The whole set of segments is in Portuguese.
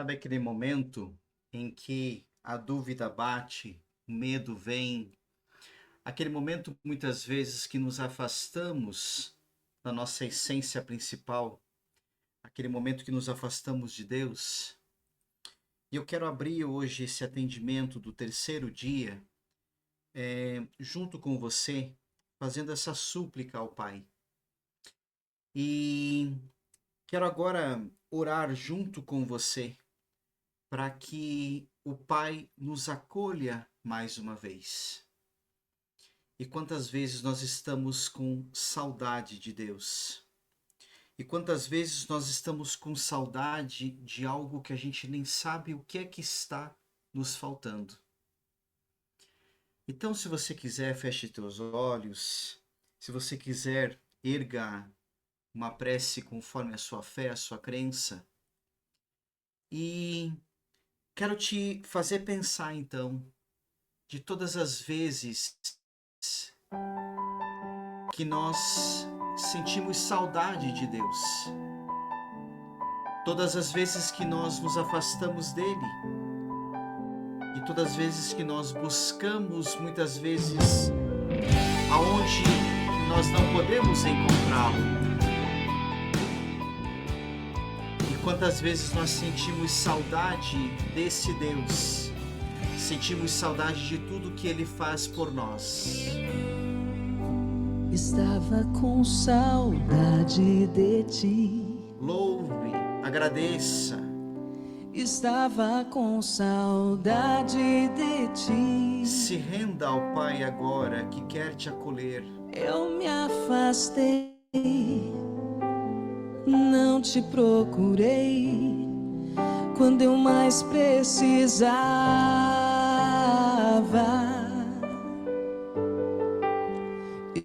Sabe aquele momento em que a dúvida bate, o medo vem, aquele momento muitas vezes que nos afastamos da nossa essência principal, aquele momento que nos afastamos de Deus. E eu quero abrir hoje esse atendimento do terceiro dia, junto com você, fazendo essa súplica ao Pai. E quero agora orar junto com você para que o Pai nos acolha mais uma vez. E quantas vezes nós estamos com saudade de Deus? E quantas vezes nós estamos com saudade de algo que a gente nem sabe o que é que está nos faltando? Então, se você quiser, feche teus olhos. Se você quiser, erga uma prece conforme a sua fé, a sua crença. E quero te fazer pensar, então, de todas as vezes que nós sentimos saudade de Deus, todas as vezes que nós nos afastamos dele, e todas as vezes que nós buscamos, muitas vezes, aonde nós não podemos encontrá-lo. E quantas vezes nós sentimos saudade desse Deus, sentimos saudade de tudo que ele faz por nós. Estava com saudade de ti. Louve, agradeça. Estava com saudade de ti. Se renda ao Pai agora que quer te acolher. Eu me afastei, não te procurei quando eu mais precisava.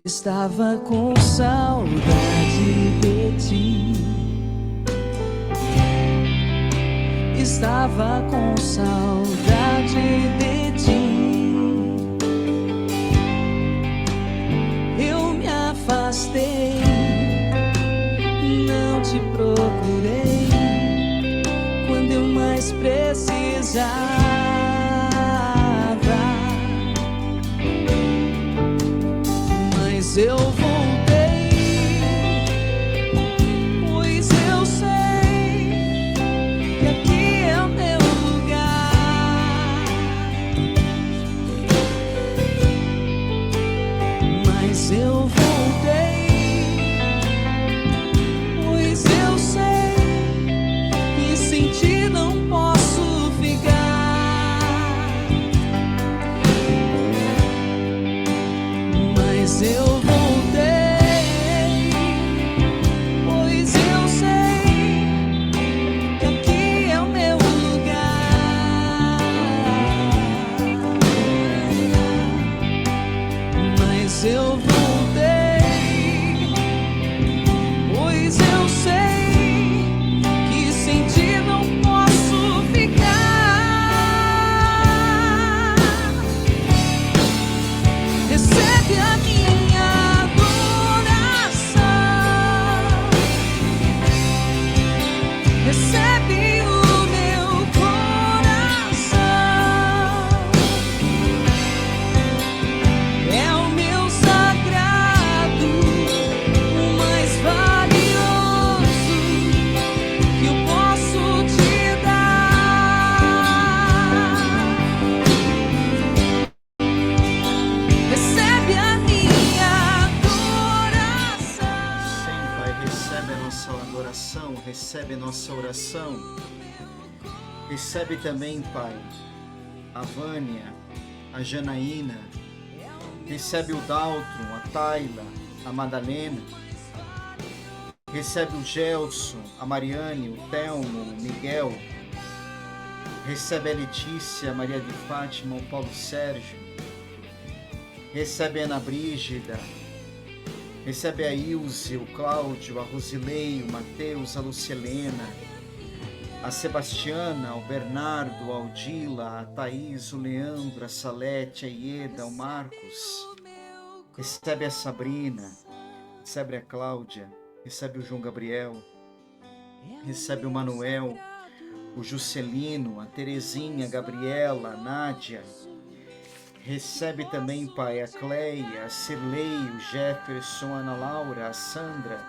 Estava com saudade de ti. Estava com saudade de ti. Eu me afastei, não te procurei quando eu mais precisava. Mas eu voltei, pois eu sei que aqui é o meu lugar. Mas eu voltei, pois eu sei que sem ti não posso ficar. Mas eu voltei, pois eu sei que aqui é o meu lugar. Mas eu voltei, pois eu sei que sem ti não posso ficar. Recebe a minha adoração, recebe o meu coração, é o meu sagrado, o mais valioso que eu posso te dar. Recebe a minha adoração. Sim, Pai, recebe a nossa adoração, recebe a nossa oração. Recebe também, Pai, a Vânia, a Janaína. Recebe o Daltron, a Tayla, a Madalena. Recebe o Gelson, a Mariane, o Telmo, o Miguel. Recebe a Letícia, a Maria de Fátima, o Paulo Sérgio. Recebe a Ana Brígida. Recebe a Ilse, o Cláudio, a Rosilei, o Matheus, a Lucelena, a Sebastiana, o Bernardo, a Aldila, a Thaís, o Leandro, a Salete, a Ieda, o Marcos. Recebe a Sabrina, recebe a Cláudia, recebe o João Gabriel, recebe o Manuel, o Juscelino, a Terezinha, a Gabriela, a Nádia. Recebe também, Pai, a Cleia, a Cirlei, o Jefferson, a Ana Laura, a Sandra.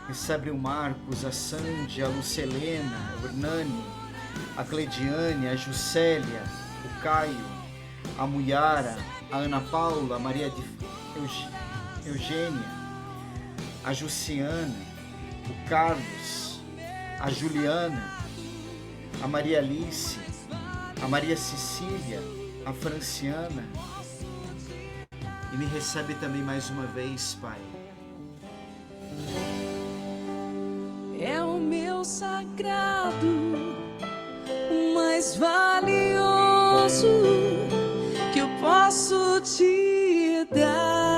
Recebe o Marcos, a Sandy, a Lucelena, o Hernani, a Cleidiane, a Juscelia, o Caio, a Muyara, a Ana Paula, a Maria de Eugênia, a Jussiana, o Carlos, a Juliana, a Maria Alice, a Maria Cecília, a Franciana. E me recebe também mais uma vez, Pai. É o meu sagrado, o mais valioso que eu posso te dar.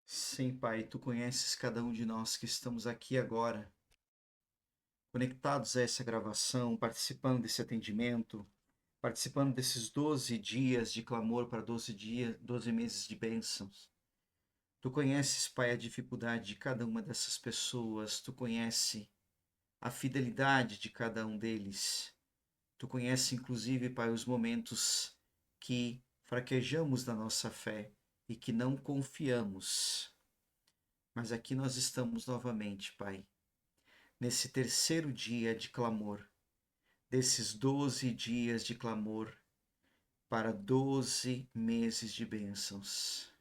Sim, Pai, Tu conheces cada um de nós que estamos aqui agora, conectados a essa gravação, participando desse atendimento, participando desses 12 dias de clamor para 12 meses de bênçãos. Tu conheces, Pai, a dificuldade de cada uma dessas pessoas, Tu conheces a fidelidade de cada um deles. Tu conheces, inclusive, Pai, os momentos que fraquejamos na nossa fé e que não confiamos. Mas aqui nós estamos novamente, Pai, nesse terceiro dia de clamor, desses 12 dias de clamor para 12 meses de bênçãos.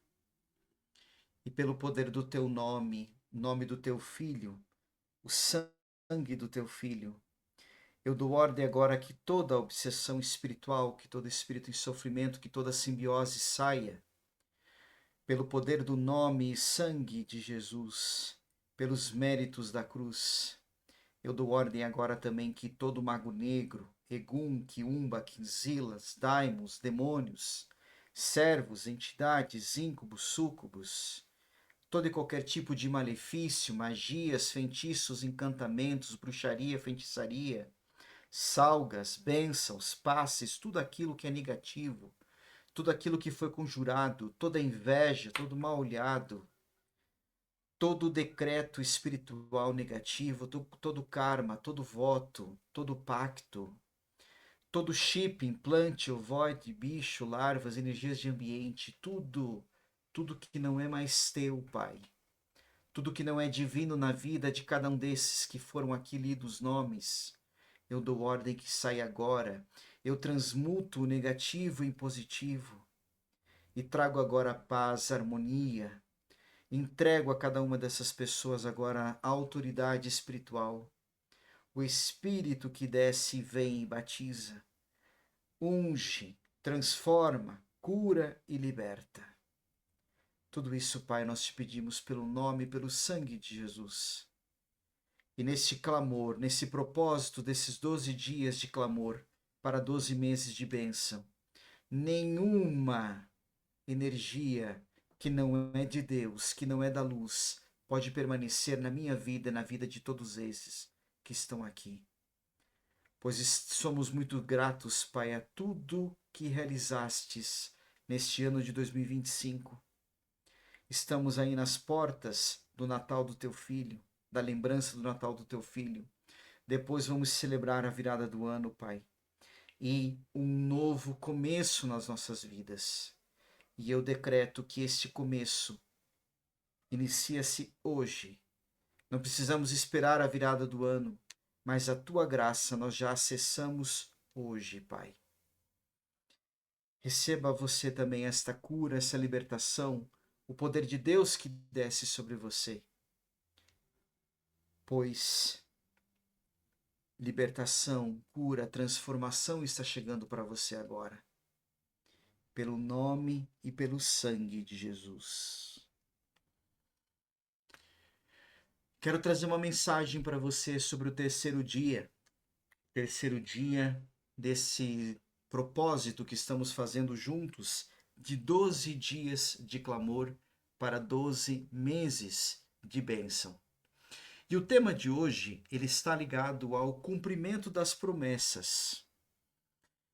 E pelo poder do Teu nome, nome do Teu Filho, o sangue do Teu Filho, eu dou ordem agora que toda obsessão espiritual, que todo espírito em sofrimento, que toda simbiose saia. Pelo poder do nome e sangue de Jesus, pelos méritos da cruz, eu dou ordem agora também que todo mago negro, Egum, Quiumba, Quinzilas, daimos, demônios, servos, entidades, íncubos, súcubos, todo e qualquer tipo de malefício, magias, feitiços, encantamentos, bruxaria, feitiçaria, salgas, bênçãos, passes, tudo aquilo que é negativo, tudo aquilo que foi conjurado, toda inveja, todo mal olhado, todo decreto espiritual negativo, todo karma, todo voto, todo pacto, todo chip, implante, ovoide, bicho, larvas, energias de ambiente, tudo que não é mais teu, Pai. Tudo que não é divino na vida de cada um desses que foram aqui lidos nomes, eu dou ordem que saia agora. Eu transmuto o negativo em positivo e trago agora a paz, a harmonia. Entrego a cada uma dessas pessoas agora a autoridade espiritual, o Espírito que desce, vem e batiza, unge, transforma, cura e liberta. Tudo isso, Pai, nós te pedimos pelo nome e pelo sangue de Jesus. E nesse clamor, nesse propósito desses 12 dias de clamor para 12 meses de bênção, nenhuma energia que não é de Deus, que não é da luz, pode permanecer na minha vida e na vida de todos esses que estão aqui. Pois somos muito gratos, Pai, a tudo que realizastes neste ano de 2025. Estamos aí nas portas do Natal do Teu Filho, da lembrança do Natal do Teu Filho. Depois vamos celebrar a virada do ano, Pai, e um novo começo nas nossas vidas. E eu decreto que este começo inicia-se hoje. Não precisamos esperar a virada do ano, mas a Tua graça nós já acessamos hoje, Pai. Receba você também esta cura, essa libertação, o poder de Deus que desce sobre você. Pois libertação, cura, transformação está chegando para você agora. Pelo nome e pelo sangue de Jesus. Quero trazer uma mensagem para você sobre o terceiro dia desse propósito que estamos fazendo juntos de 12 dias de clamor para 12 meses de bênção. E o tema de hoje, ele está ligado ao cumprimento das promessas.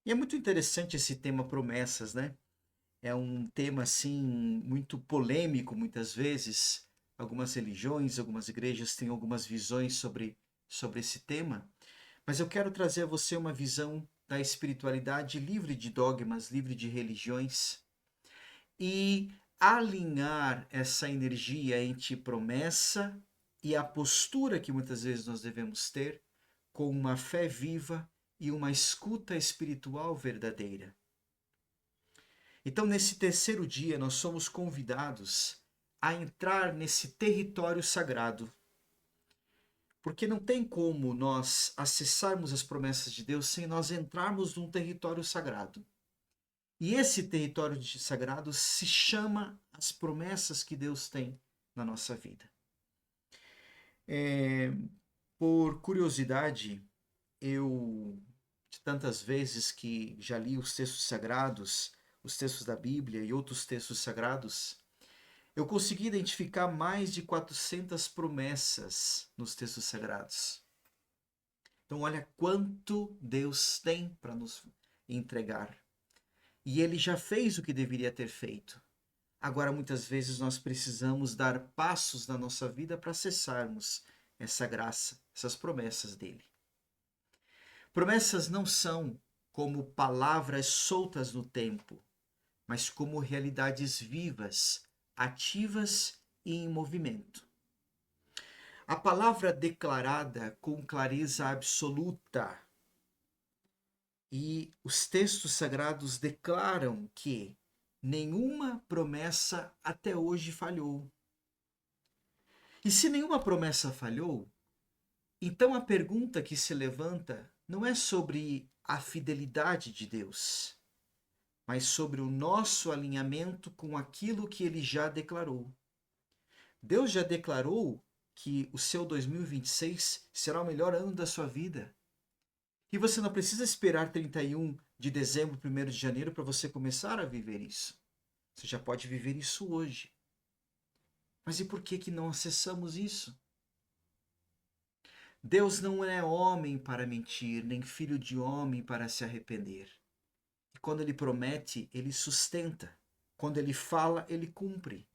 E é muito interessante esse tema promessas, né? É um tema assim muito polêmico muitas vezes. algumas religiões, algumas igrejas têm algumas visões sobre esse tema, mas eu quero trazer a você uma visão da espiritualidade livre de dogmas, livre de religiões, e alinhar essa energia entre promessa e a postura que muitas vezes nós devemos ter com uma fé viva e uma escuta espiritual verdadeira. Então, nesse terceiro dia, nós somos convidados a entrar nesse território sagrado. Porque não tem como nós acessarmos as promessas de Deus sem nós entrarmos num território sagrado. E esse território sagrado se chama as promessas que Deus tem na nossa vida. Por curiosidade, eu, de tantas vezes que já li os textos sagrados, os textos da Bíblia e outros textos sagrados, eu consegui identificar mais de 400 promessas nos textos sagrados. Então, olha quanto Deus tem para nos entregar. E Ele já fez o que deveria ter feito. Agora, muitas vezes, nós precisamos dar passos na nossa vida para acessarmos essa graça, essas promessas dele. Promessas não são como palavras soltas no tempo, mas como realidades vivas, ativas e em movimento. A palavra declarada com clareza absoluta. E os textos sagrados declaram que nenhuma promessa até hoje falhou. E se nenhuma promessa falhou, então a pergunta que se levanta não é sobre a fidelidade de Deus, mas sobre o nosso alinhamento com aquilo que ele já declarou. Deus já declarou que o seu 2026 será o melhor ano da sua vida. E você não precisa esperar 31 de dezembro, 1º de janeiro para você começar a viver isso. Você já pode viver isso hoje. Mas e por que não acessamos isso? Deus não é homem para mentir, nem filho de homem para se arrepender. E quando ele promete, ele sustenta. Quando ele fala, ele cumpre.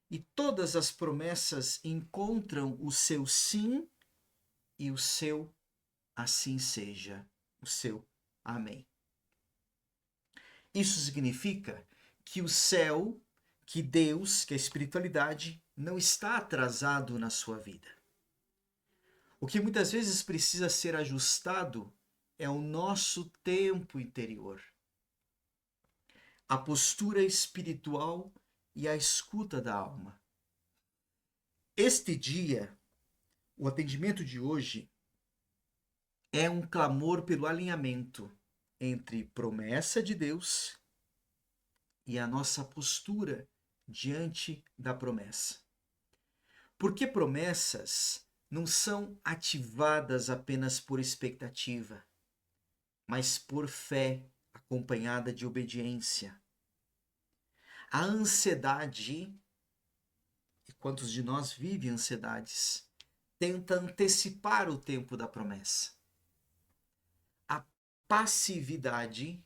E todas as promessas encontram o seu sim e o seu assim seja, o seu amém. Isso significa que o céu, que Deus, que a espiritualidade não está atrasado na sua vida. O que muitas vezes precisa ser ajustado é o nosso tempo interior, a postura espiritual e a escuta da alma. Este dia, o atendimento de hoje, é um clamor pelo alinhamento entre promessa de Deus e a nossa postura diante da promessa. Porque promessas não são ativadas apenas por expectativa, mas por fé acompanhada de obediência. A ansiedade, e quantos de nós vivem ansiedades, tenta antecipar o tempo da promessa. A passividade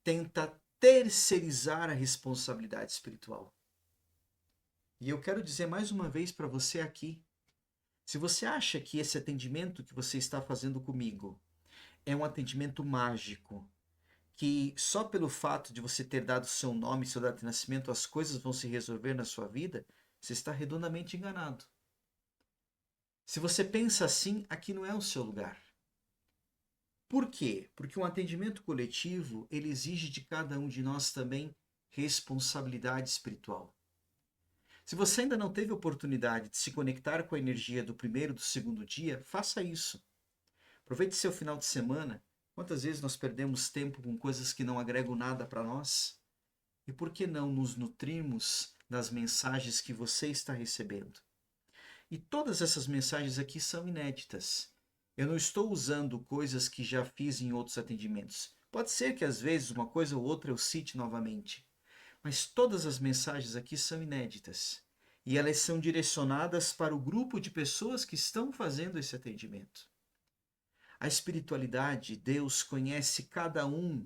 tenta terceirizar a responsabilidade espiritual. E eu quero dizer mais uma vez para você aqui, se você acha que esse atendimento que você está fazendo comigo é um atendimento mágico, que só pelo fato de você ter dado seu nome e seu data de nascimento as coisas vão se resolver na sua vida, você está redondamente enganado. Se você pensa assim, aqui não é o seu lugar. Por quê? Porque um atendimento coletivo, ele exige de cada um de nós também responsabilidade espiritual. Se você ainda não teve oportunidade de se conectar com a energia do primeiro e do segundo dia, faça isso. Aproveite seu final de semana. Quantas vezes nós perdemos tempo com coisas que não agregam nada para nós? E por que não nos nutrirmos das mensagens que você está recebendo? E todas essas mensagens aqui são inéditas. Eu não estou usando coisas que já fiz em outros atendimentos. Pode ser que às vezes uma coisa ou outra eu cite novamente. Mas todas as mensagens aqui são inéditas. E elas são direcionadas para o grupo de pessoas que estão fazendo esse atendimento. A espiritualidade, Deus conhece cada um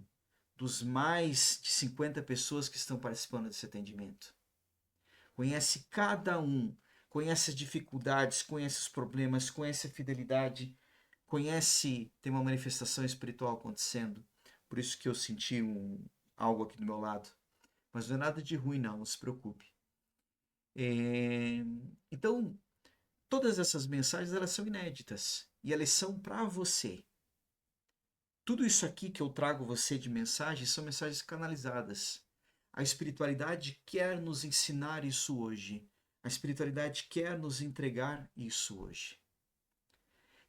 dos mais de 50 pessoas que estão participando desse atendimento. Conhece cada um, conhece as dificuldades, conhece os problemas, conhece a fidelidade, tem uma manifestação espiritual acontecendo. Por isso que eu senti algo aqui do meu lado. Mas não é nada de ruim, não se preocupe. Então, todas essas mensagens, elas são inéditas. E elas são para você. Tudo isso aqui que eu trago você de mensagens são mensagens canalizadas. A espiritualidade quer nos ensinar isso hoje. A espiritualidade quer nos entregar isso hoje.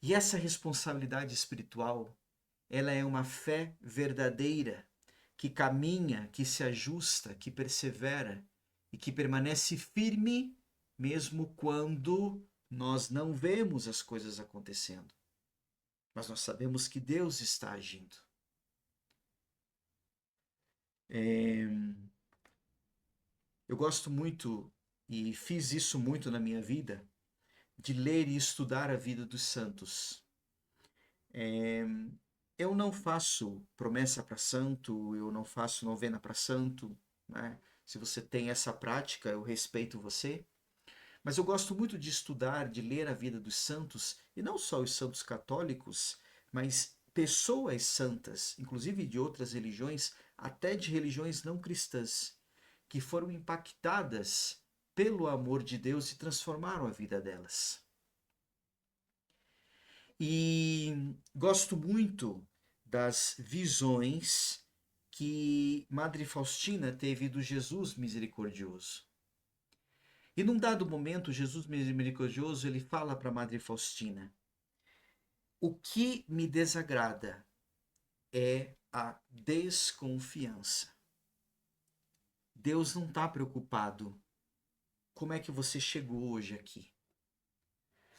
E essa responsabilidade espiritual, ela é uma fé verdadeira, que caminha, que se ajusta, que persevera e que permanece firme mesmo quando nós não vemos as coisas acontecendo. Mas nós sabemos que Deus está agindo. Eu gosto muito, e fiz isso muito na minha vida, de ler e estudar a vida dos santos. Eu não faço promessa para santo, eu não faço novena para santo, né? Se você tem essa prática, eu respeito você. Mas eu gosto muito de estudar, de ler a vida dos santos, e não só os santos católicos, mas pessoas santas, inclusive de outras religiões, até de religiões não cristãs, que foram impactadas pelo amor de Deus e transformaram a vida delas. E gosto muito das visões que Madre Faustina teve do Jesus misericordioso. E num dado momento, Jesus misericordioso, ele fala para Madre Faustina: o que me desagrada é a desconfiança. Deus não está preocupado. Como é que você chegou hoje aqui?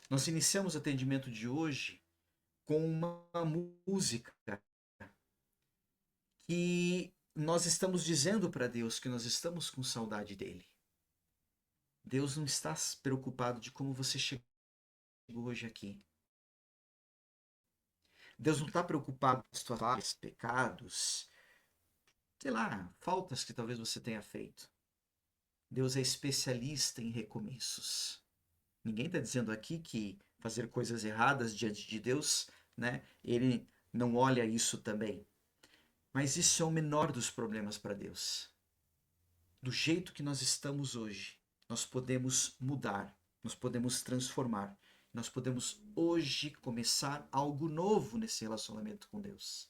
Nós iniciamos o atendimento de hoje com uma música que nós estamos dizendo para Deus que nós estamos com saudade dele. Deus não está preocupado de como você chegou hoje aqui. Deus não está preocupado com as suas falhas, pecados, sei lá, faltas que talvez você tenha feito. Deus é especialista em recomeços. Ninguém está dizendo aqui que fazer coisas erradas diante de Deus, né, ele não olha isso também. Mas isso é o menor dos problemas para Deus. Do jeito que nós estamos hoje, nós podemos mudar, nós podemos transformar, nós podemos hoje começar algo novo nesse relacionamento com Deus,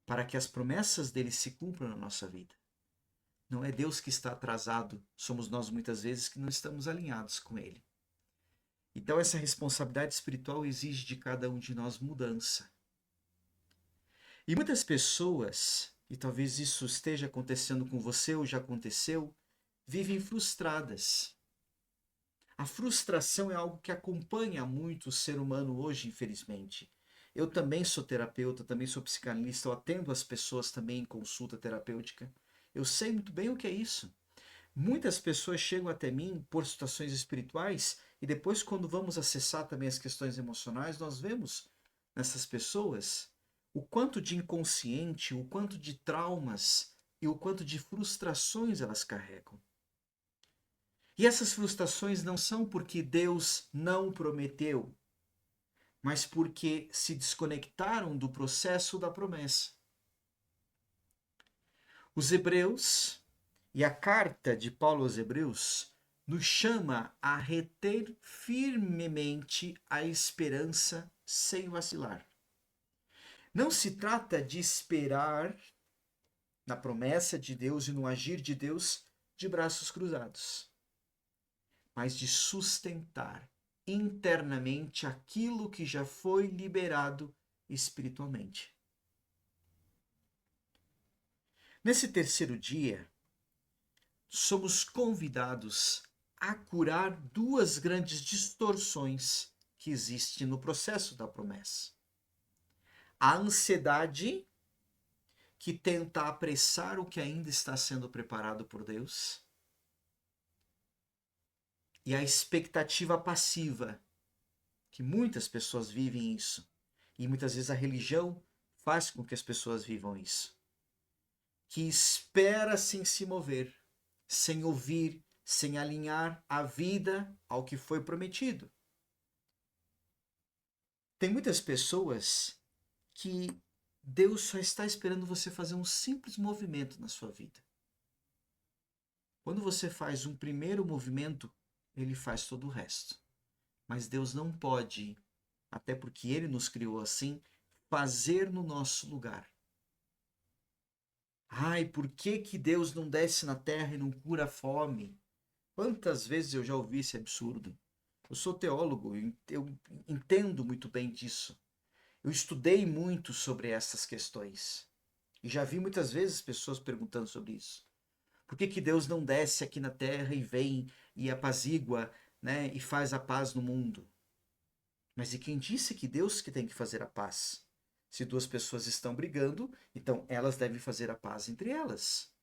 para que as promessas dele se cumpram na nossa vida. Não é Deus que está atrasado, somos nós muitas vezes que não estamos alinhados com ele. Então essa responsabilidade espiritual exige de cada um de nós mudança. E muitas pessoas, e talvez isso esteja acontecendo com você ou já aconteceu, vivem frustradas. A frustração é algo que acompanha muito o ser humano hoje, infelizmente. Eu também sou terapeuta, também sou psicanalista, eu atendo as pessoas também em consulta terapêutica. Eu sei muito bem o que é isso. Muitas pessoas chegam até mim por situações espirituais e depois, quando vamos acessar também as questões emocionais, nós vemos nessas pessoas o quanto de inconsciente, o quanto de traumas e o quanto de frustrações elas carregam. E essas frustrações não são porque Deus não prometeu, mas porque se desconectaram do processo da promessa. Os Hebreus e a carta de Paulo aos Hebreus nos chama a reter firmemente a esperança sem vacilar. Não se trata de esperar na promessa de Deus e no agir de Deus de braços cruzados, mas de sustentar internamente aquilo que já foi liberado espiritualmente. Nesse terceiro dia, somos convidados a curar duas grandes distorções que existem no processo da promessa. A ansiedade, que tenta apressar o que ainda está sendo preparado por Deus, e a expectativa passiva, que muitas pessoas vivem isso, e muitas vezes a religião faz com que as pessoas vivam isso, que espera sem se mover, sem ouvir, sem alinhar a vida ao que foi prometido. Tem muitas pessoas que Deus só está esperando você fazer um simples movimento na sua vida. Quando você faz um primeiro movimento, ele faz todo o resto. Mas Deus não pode, até porque Ele nos criou assim, fazer no nosso lugar. Ai, por que que Deus não desce na terra e não cura a fome? Quantas vezes eu já ouvi esse absurdo? Eu sou teólogo, eu entendo muito bem disso. Eu estudei muito sobre essas questões. E já vi muitas vezes pessoas perguntando sobre isso. Por que que Deus não desce aqui na terra e vem e apazigua, né, e faz a paz no mundo? Mas e quem disse que Deus que tem que fazer a paz? Se duas pessoas estão brigando, então elas devem fazer a paz entre elas.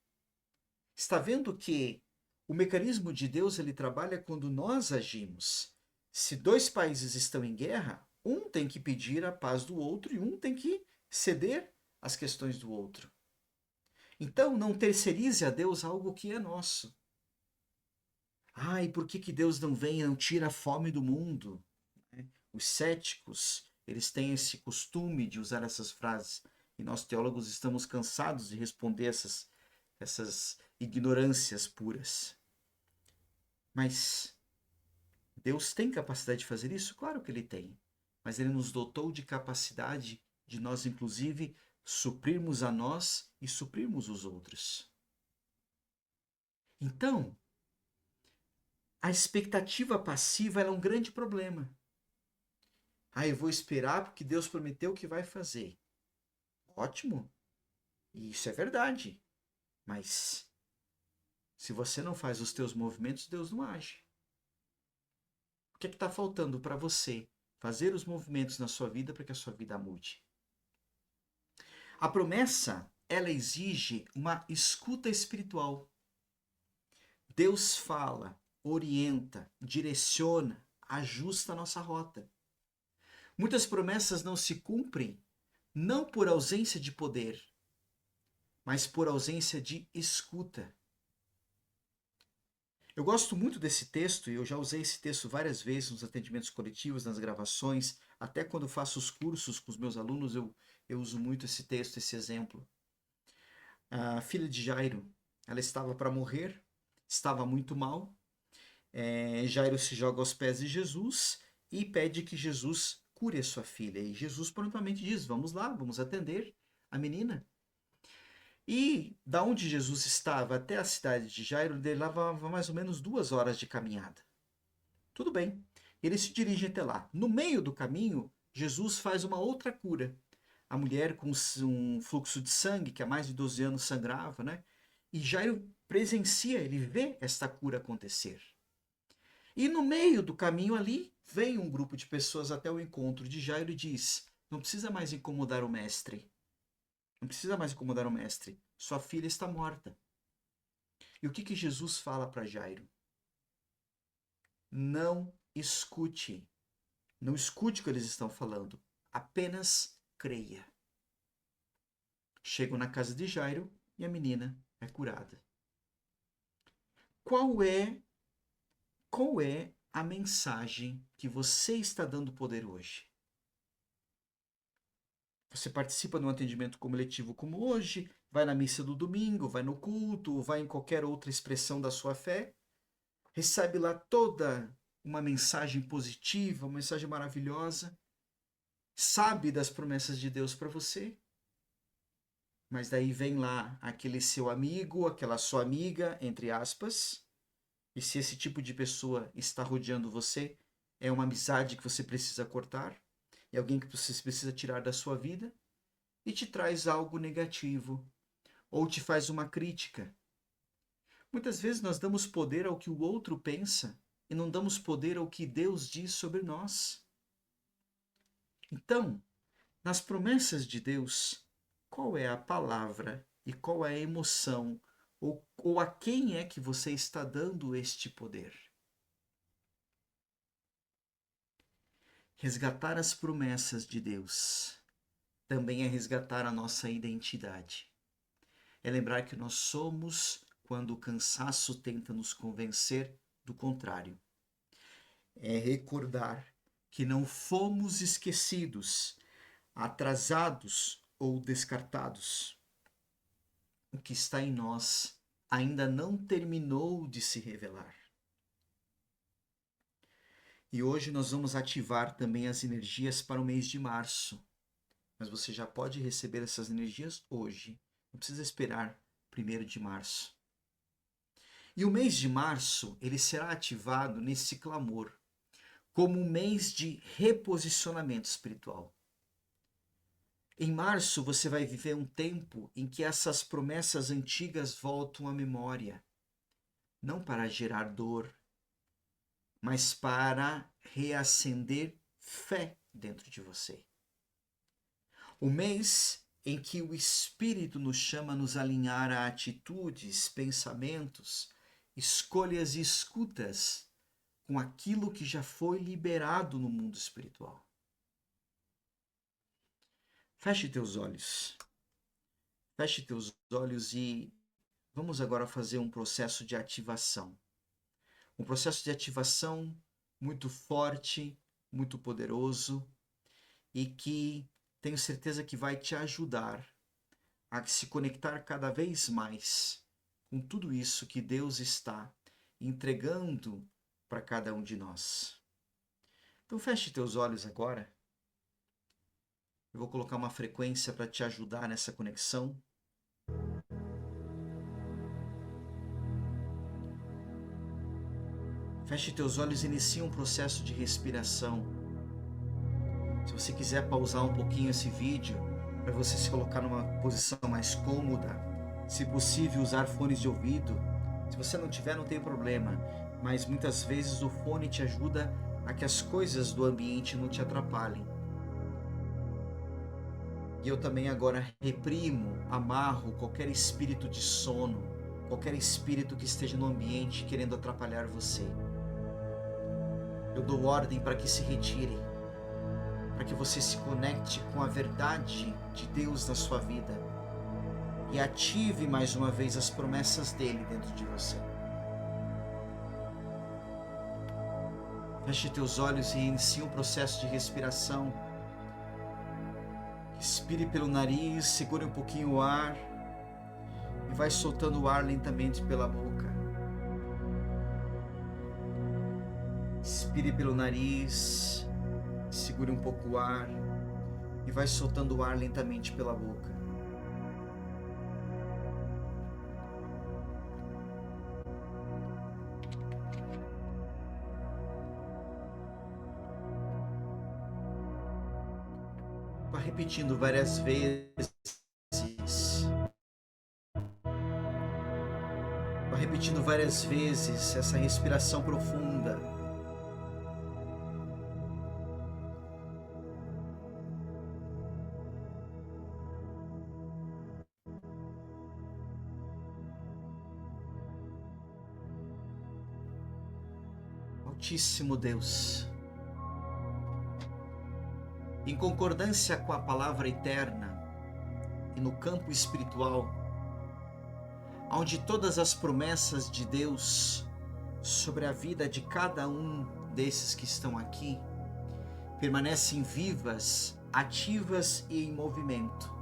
Está vendo que o mecanismo de Deus ele trabalha quando nós agimos. Se dois países estão em guerra, um tem que pedir a paz do outro e um tem que ceder às questões do outro. Então, não terceirize a Deus algo que é nosso. Ai, por que que Deus não vem e não tira a fome do mundo? Os céticos, eles têm esse costume de usar essas frases. E nós teólogos estamos cansados de responder essas ignorâncias puras. Mas Deus tem capacidade de fazer isso? Claro que Ele tem. Mas Ele nos dotou de capacidade de nós, inclusive, suprirmos a nós e suprirmos os outros. Então, a expectativa passiva é um grande problema. Ah, eu vou esperar porque Deus prometeu que vai fazer. Ótimo. E isso é verdade. Mas se você não faz os teus movimentos, Deus não age. O que é que está faltando para você fazer os movimentos na sua vida para que a sua vida mude? A promessa, ela exige uma escuta espiritual. Deus fala, orienta, direciona, ajusta a nossa rota. Muitas promessas não se cumprem não por ausência de poder, mas por ausência de escuta. Eu gosto muito desse texto e eu já usei esse texto várias vezes nos atendimentos coletivos, nas gravações, até quando faço os cursos com os meus alunos, eu uso muito esse texto, esse exemplo. A filha de Jairo, ela estava para morrer, estava muito mal. Jairo se joga aos pés de Jesus e pede que Jesus cure a sua filha. E Jesus prontamente diz: vamos lá, vamos atender a menina. E da onde Jesus estava até a cidade de Jairo, ele levava mais ou menos 2 horas de caminhada. Tudo bem, ele se dirige até lá. No meio do caminho, Jesus faz uma outra cura. A mulher com um fluxo de sangue, que há mais de 12 anos sangrava, né? E Jairo presencia, ele vê esta cura acontecer. E no meio do caminho ali, vem um grupo de pessoas até o encontro de Jairo e diz: não precisa mais incomodar o mestre. Não precisa mais incomodar o mestre. Sua filha está morta. E o que Jesus fala para Jairo? Não escute. Não escute o que eles estão falando. Apenas creia. Chegam na casa de Jairo e a menina é curada. Qual é a mensagem que você está dando poder hoje? Você participa de um atendimento coletivo como hoje, vai na missa do domingo, vai no culto, vai em qualquer outra expressão da sua fé, recebe lá toda uma mensagem positiva, uma mensagem maravilhosa, sabe das promessas de Deus para você, mas daí vem lá aquele seu amigo, aquela sua amiga, entre aspas, e se esse tipo de pessoa está rodeando você, é uma amizade que você precisa cortar, é alguém que você precisa tirar da sua vida, e te traz algo negativo, ou te faz uma crítica. Muitas vezes nós damos poder ao que o outro pensa e não damos poder ao que Deus diz sobre nós. Então, nas promessas de Deus, qual é a palavra e qual é a emoção ou a quem é que você está dando este poder? Resgatar as promessas de Deus também é resgatar a nossa identidade. É lembrar que nós somos quando o cansaço tenta nos convencer do contrário. É recordar que não fomos esquecidos, atrasados ou descartados. O que está em nós ainda não terminou de se revelar. E hoje nós vamos ativar também as energias para o mês de março. Mas você já pode receber essas energias hoje. Não precisa esperar 1º de março. E o mês de março, ele será ativado nesse clamor, como um mês de reposicionamento espiritual. Em março, você vai viver um tempo em que essas promessas antigas voltam à memória, não para gerar dor, mas para reacender fé dentro de você. O mês em que o Espírito nos chama a nos alinhar a atitudes, pensamentos, escolhas e escutas com aquilo que já foi liberado no mundo espiritual. Feche teus olhos. Feche teus olhos e vamos agora fazer um processo de ativação. Um processo de ativação muito forte, muito poderoso e que tenho certeza que vai te ajudar a se conectar cada vez mais com tudo isso que Deus está entregando para cada um de nós. Então feche teus olhos agora. Eu vou colocar uma frequência para te ajudar nessa conexão. Feche teus olhos e inicie um processo de respiração. Se você quiser pausar um pouquinho esse vídeo, para você se colocar numa posição mais cômoda, se possível usar fones de ouvido. Se você não tiver, não tem problema, mas muitas vezes o fone te ajuda a que as coisas do ambiente não te atrapalhem. E eu também agora reprimo, amarro qualquer espírito de sono, qualquer espírito que esteja no ambiente querendo atrapalhar você. Eu dou ordem para que se retire, para que você se conecte com a verdade de Deus na sua vida e ative mais uma vez as promessas dele dentro de você. Feche teus olhos e inicie um processo de respiração. Expire pelo nariz, segure um pouquinho o ar e vai soltando o ar lentamente pela boca. Expire pelo nariz, segure um pouco o ar e vai soltando o ar lentamente pela boca. Vá repetindo várias vezes. Vá repetindo várias vezes essa respiração profunda. Altíssimo Deus, em concordância com a palavra eterna e no campo espiritual, onde todas as promessas de Deus sobre a vida de cada um desses que estão aqui permanecem vivas, ativas e em movimento.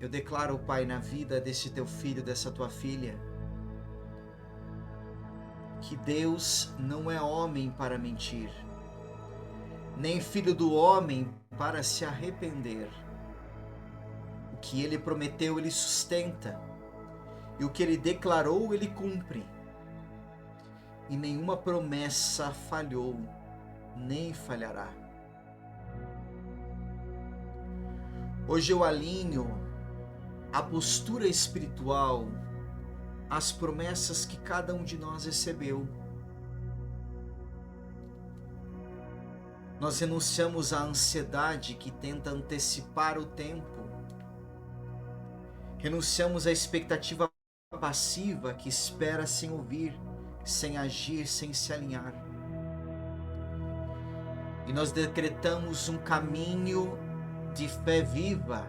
Eu declaro, Pai, na vida desse teu filho, dessa tua filha, que Deus não é homem para mentir, nem filho do homem para se arrepender. O que ele prometeu, ele sustenta, e o que ele declarou, ele cumpre. E nenhuma promessa falhou, nem falhará. Hoje eu alinho a postura espiritual, as promessas que cada um de nós recebeu. Nós renunciamos à ansiedade que tenta antecipar o tempo. Renunciamos à expectativa passiva que espera sem ouvir, sem agir, sem se alinhar. E nós decretamos um caminho de fé viva,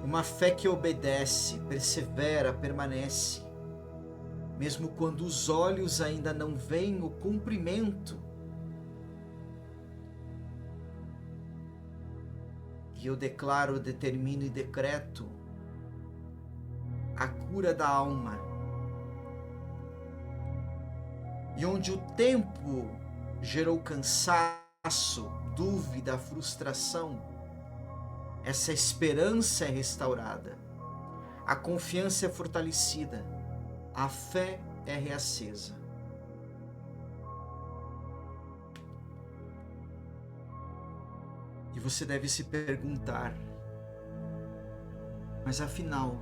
Uma fé que obedece, persevera, permanece, mesmo quando os olhos ainda não veem o cumprimento. E eu declaro, determino e decreto a cura da alma. E onde o tempo gerou cansaço, dúvida, frustração, essa esperança é restaurada, a confiança é fortalecida, a fé é reacesa. E você deve se perguntar, mas afinal,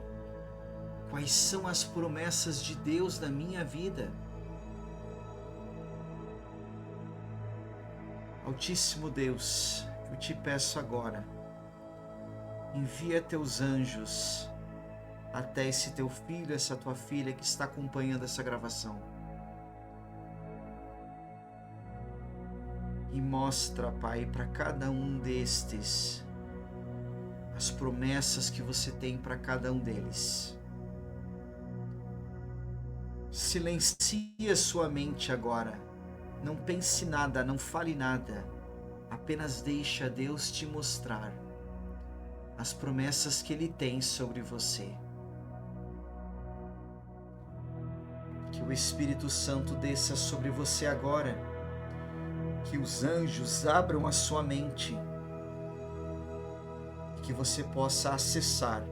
quais são as promessas de Deus na minha vida? Altíssimo Deus, eu te peço agora, envia teus anjos até esse teu filho, essa tua filha que está acompanhando essa gravação. E mostra, Pai, para cada um destes as promessas que você tem para cada um deles. Silencia sua mente agora. Não pense nada, não fale nada. Apenas deixa Deus te mostrar as promessas que Ele tem sobre você. Que o Espírito Santo desça sobre você agora. Que os anjos abram a sua mente. Que você possa acessar.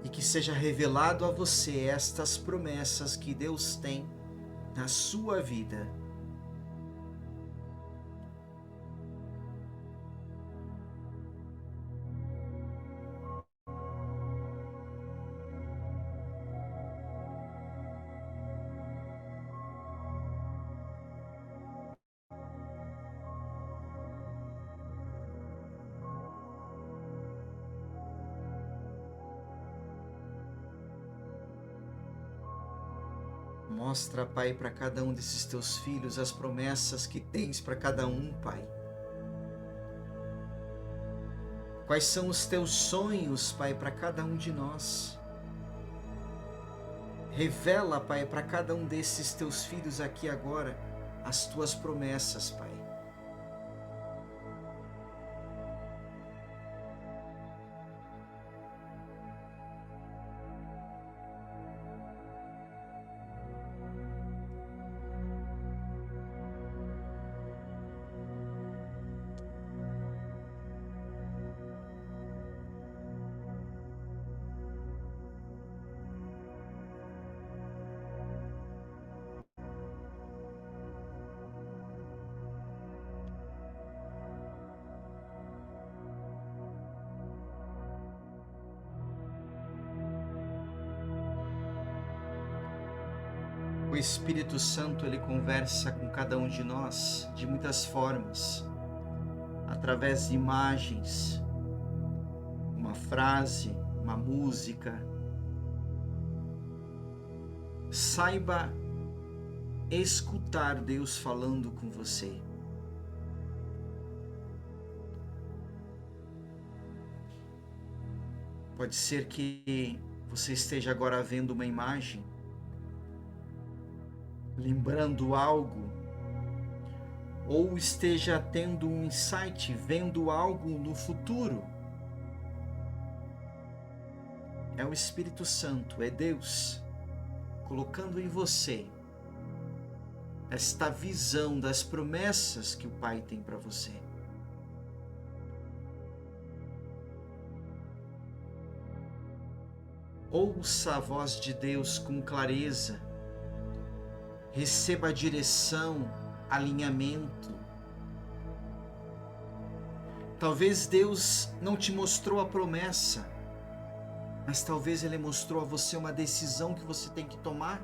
E que seja revelado a você estas promessas que Deus tem na sua vida. Mostra, Pai, para cada um desses teus filhos as promessas que tens para cada um, Pai. Quais são os teus sonhos, Pai, para cada um de nós? Revela, Pai, para cada um desses teus filhos aqui agora as tuas promessas, Pai. O Espírito Santo, ele conversa com cada um de nós de muitas formas, através de imagens, uma frase, uma música. Saiba escutar Deus falando com você. Pode ser que você esteja agora vendo uma imagem, lembrando algo, ou esteja tendo um insight, vendo algo no futuro. É o Espírito Santo, é Deus, colocando em você esta visão das promessas que o Pai tem para você. Ouça a voz de Deus com clareza. Receba a direção, alinhamento. Talvez Deus não te mostrou a promessa, mas talvez Ele mostrou a você uma decisão que você tem que tomar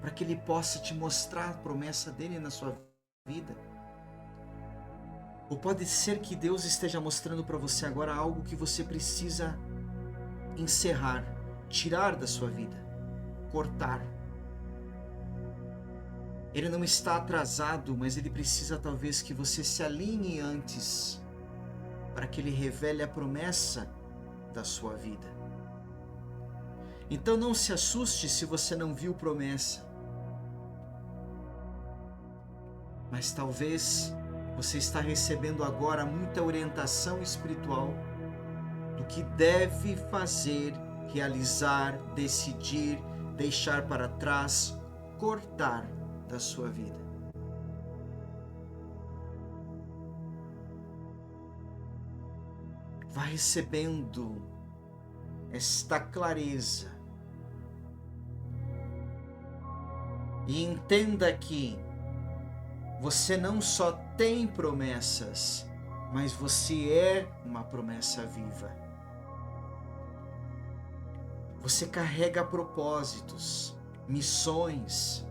para que Ele possa te mostrar a promessa dEle na sua vida. Ou pode ser que Deus esteja mostrando para você agora algo que você precisa encerrar, tirar da sua vida, cortar. Ele não está atrasado, mas Ele precisa talvez que você se alinhe antes, para que Ele revele a promessa da sua vida. Então não se assuste se você não viu promessa. Mas talvez você está recebendo agora muita orientação espiritual do que deve fazer, realizar, decidir, deixar para trás, cortar da sua vida. Vá recebendo esta clareza e entenda que você não só tem promessas, mas você é uma promessa viva. Você carrega propósitos, missões.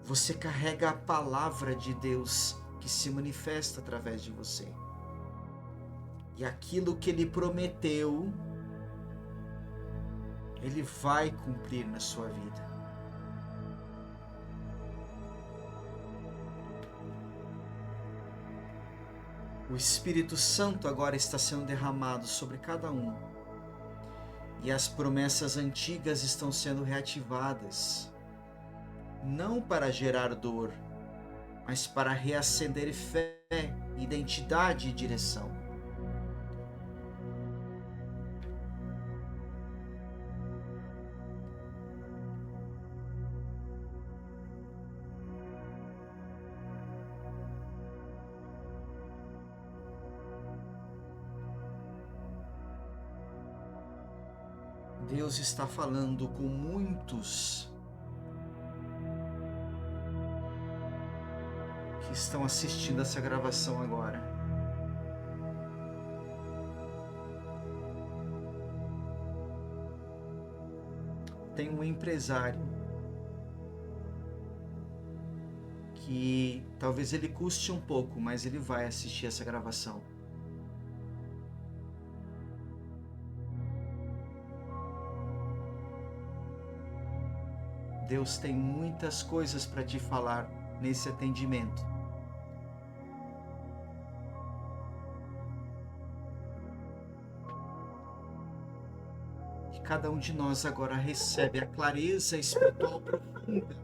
Você carrega a palavra de Deus que se manifesta através de você. E aquilo que Ele prometeu, Ele vai cumprir na sua vida. O Espírito Santo agora está sendo derramado sobre cada um. E as promessas antigas estão sendo reativadas. Não para gerar dor, mas para reacender fé, identidade e direção. Deus está falando com muitos que estão assistindo essa gravação agora. Tem um empresário que talvez ele custe um pouco, mas ele vai assistir essa gravação. Deus tem muitas coisas para te falar nesse atendimento. E cada um de nós agora recebe a clareza espiritual profunda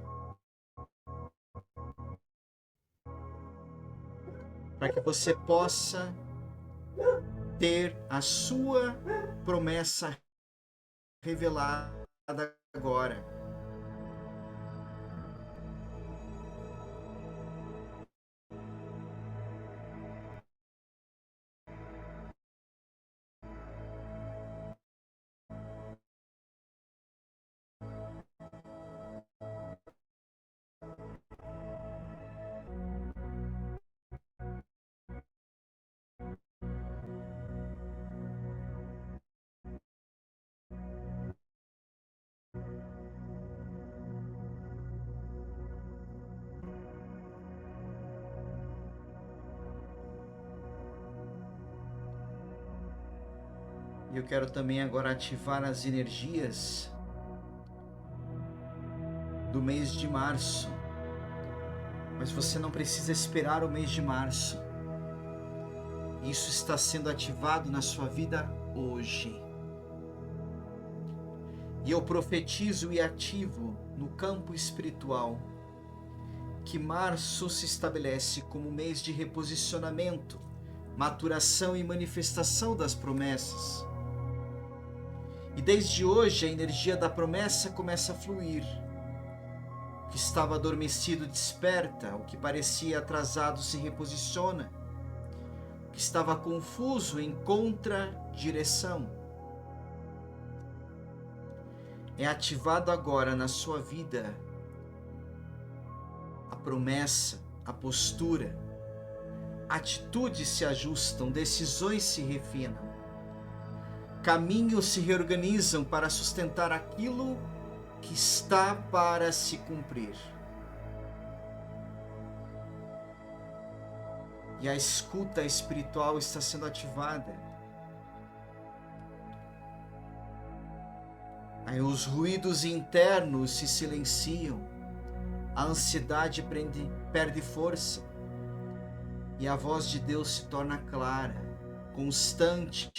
para que você possa ter a sua promessa revelada agora. E eu quero também agora ativar as energias do mês de março. Mas você não precisa esperar o mês de março. Isso está sendo ativado na sua vida hoje. E eu profetizo e ativo no campo espiritual que março se estabelece como mês de reposicionamento, maturação e manifestação das promessas. E desde hoje a energia da promessa começa a fluir. O que estava adormecido desperta, o que parecia atrasado se reposiciona, o que estava confuso encontra direção. É ativado agora na sua vida a promessa, a postura, atitudes se ajustam, decisões se refinam. Caminhos se reorganizam para sustentar aquilo que está para se cumprir. E a escuta espiritual está sendo ativada. Aí os ruídos internos se silenciam, a ansiedade perde força e a voz de Deus se torna clara, constante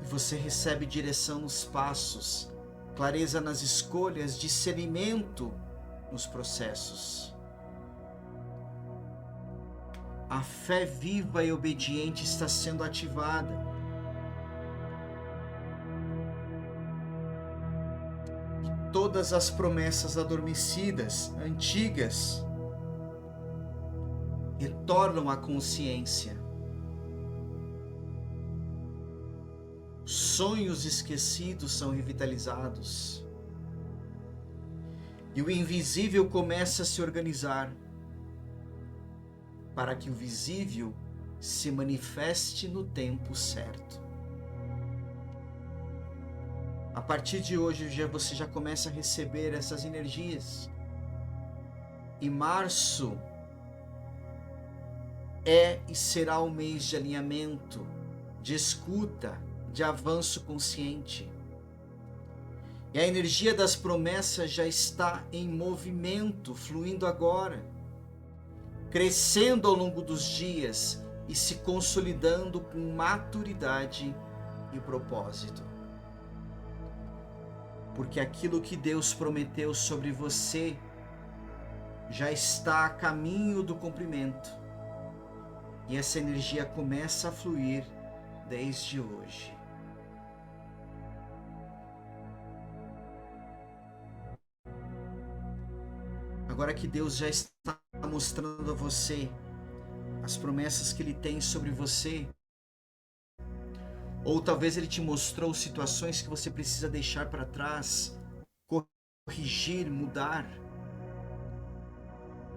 E você recebe direção nos passos, clareza nas escolhas, discernimento nos processos. A fé viva e obediente está sendo ativada. E todas as promessas adormecidas, antigas, retornam à consciência. Sonhos esquecidos são revitalizados. E o invisível começa a se organizar para que o visível se manifeste no tempo certo. A partir de hoje você já começa a receber essas energias. E março é e será um mês de alinhamento, de escuta, de avanço consciente. E a energia das promessas já está em movimento, fluindo agora, crescendo ao longo dos dias e se consolidando com maturidade e propósito. Porque aquilo que Deus prometeu sobre você já está a caminho do cumprimento. E essa energia começa a fluir desde hoje. Agora que Deus já está mostrando a você as promessas que Ele tem sobre você, ou talvez Ele te mostrou situações que você precisa deixar para trás, corrigir, mudar.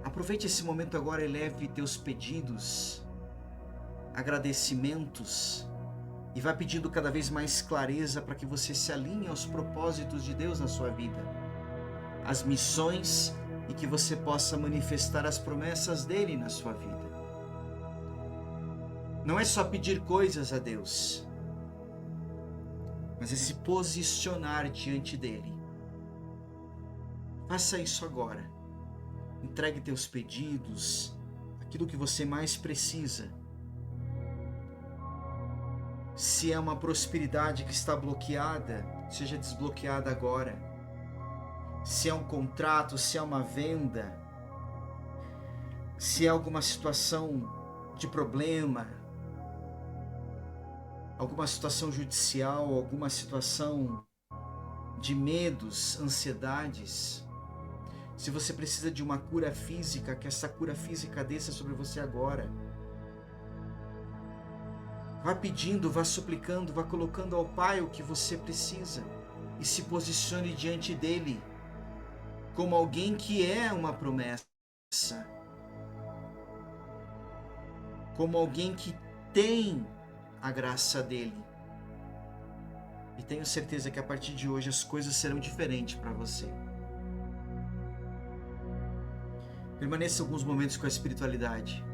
Aproveite esse momento agora e leve teus pedidos, agradecimentos, e vá pedindo cada vez mais clareza para que você se alinhe aos propósitos de Deus na sua vida, às missões, e que você possa manifestar as promessas dele na sua vida. Não é só pedir coisas a Deus, mas é se posicionar diante dele. Faça isso agora. Entregue teus pedidos, aquilo que você mais precisa. Se é uma prosperidade que está bloqueada, seja desbloqueada agora. Se é um contrato, se é uma venda, se é alguma situação de problema, alguma situação judicial, alguma situação de medos, ansiedades. Se você precisa de uma cura física, que essa cura física desça sobre você agora. Vá pedindo, vá suplicando, vá colocando ao Pai o que você precisa e se posicione diante dele como alguém que é uma promessa, como alguém que tem a graça dele. E tenho certeza que a partir de hoje as coisas serão diferentes para você. Permaneça alguns momentos com a espiritualidade.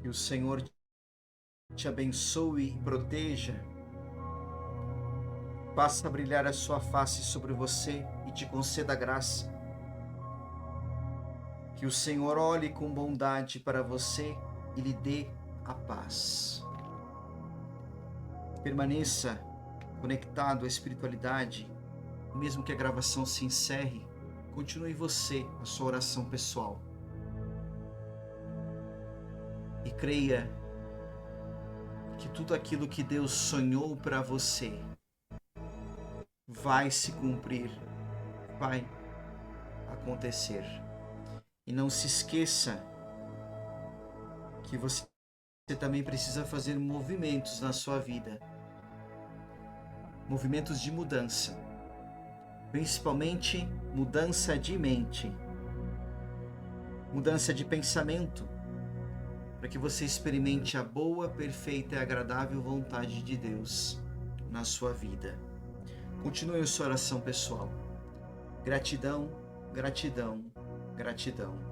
Que o Senhor te abençoe e proteja. Faça brilhar a sua face sobre você e te conceda graça. Que o Senhor olhe com bondade para você e lhe dê a paz. Permaneça conectado à espiritualidade. Mesmo que a gravação se encerre, continue você a sua oração pessoal. E creia que tudo aquilo que Deus sonhou para você vai se cumprir, vai acontecer. E não se esqueça que você também precisa fazer movimentos na sua vida, movimentos de mudança. principalmente mudança de mente, mudança de pensamento, para que você experimente a boa, perfeita e agradável vontade de Deus na sua vida. Continue a sua oração pessoal. Gratidão, gratidão, gratidão.